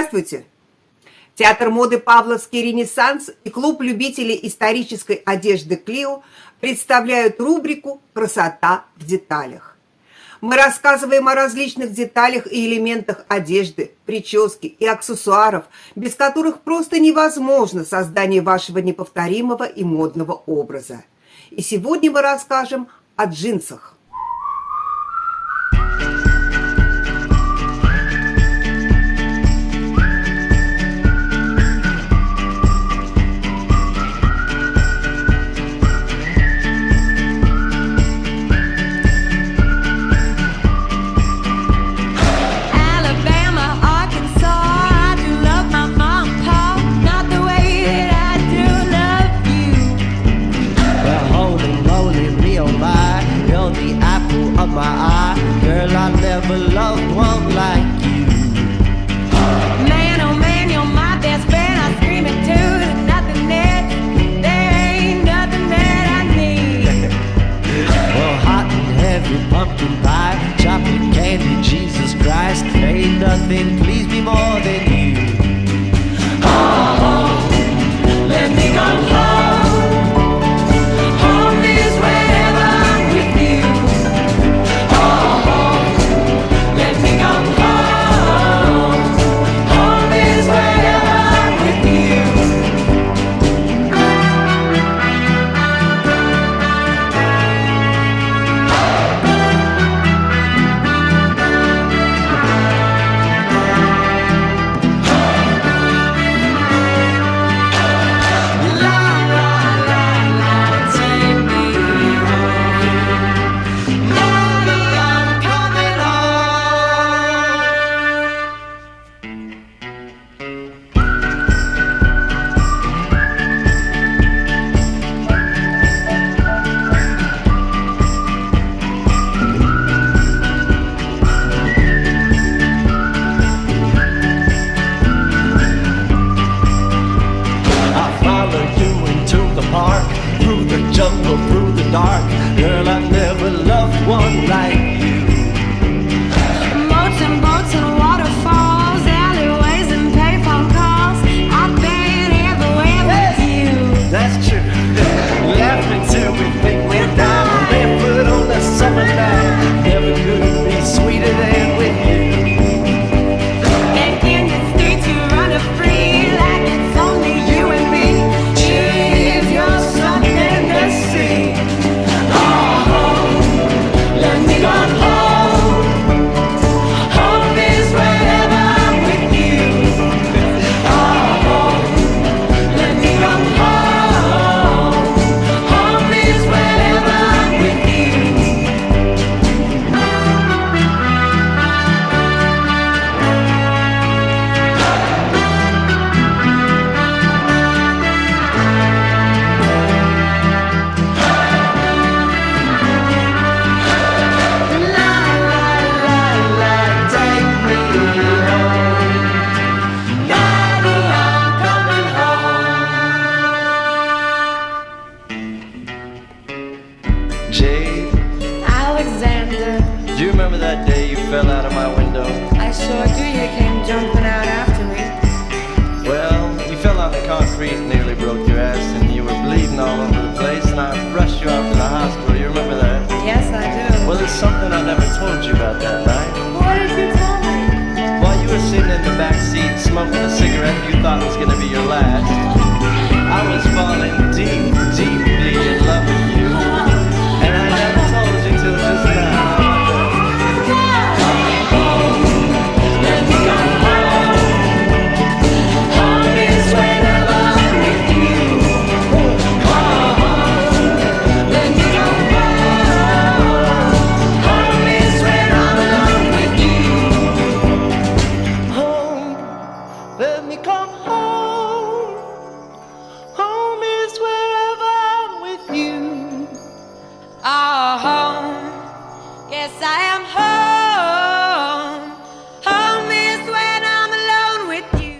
Здравствуйте! Театр моды «Павловский», «Ренессанс» и клуб любителей исторической одежды «КЛИО» представляют рубрику «Красота в деталях». Мы рассказываем о различных деталях и элементах одежды, прически и аксессуаров, без которых просто невозможно создание вашего неповторимого и модного образа. И сегодня мы расскажем о джинсах. Nothing please me more than you. Oh, let me go home. Home is wherever I'm with you. Oh, let me go home. Home is wherever I'm with you. Through the dark, girl, I've never loved one like you. Moats and boats and waterfalls, alleyways and payphone calls. I've been everywhere with you. That's true. Laughing till we think we're down, barefoot on a summer night. Never could be sweeter than with you. And in the streets you run a free like it's only you and me. Cheers, you're something to see. Oh, let me go home. Home is wherever I'm with you. Oh, let me go home. Home is wherever I'm with you. Jade, Alexander, do you remember that day you fell out of my window? I sure do. You came jumping out after me. Well, you fell on the concrete and nearly broke your ass, and you were bleeding all over the place, and I rushed you off to the hospital. You remember that? Yes, I do. Well, there's something I never told you about that night. What did you tell me? While you were sitting in the back seat smoking a cigarette you thought was going to be your last, I was falling deep, deeply in love with you, and I never told you till just now. Let me go home. Home is wherever I'm with you. Let me go home. Home is where I'm alone with you. Home, let me come home. Home is wherever I'm with you. Oh, home. Yes, I am home. Home is when I'm alone with you.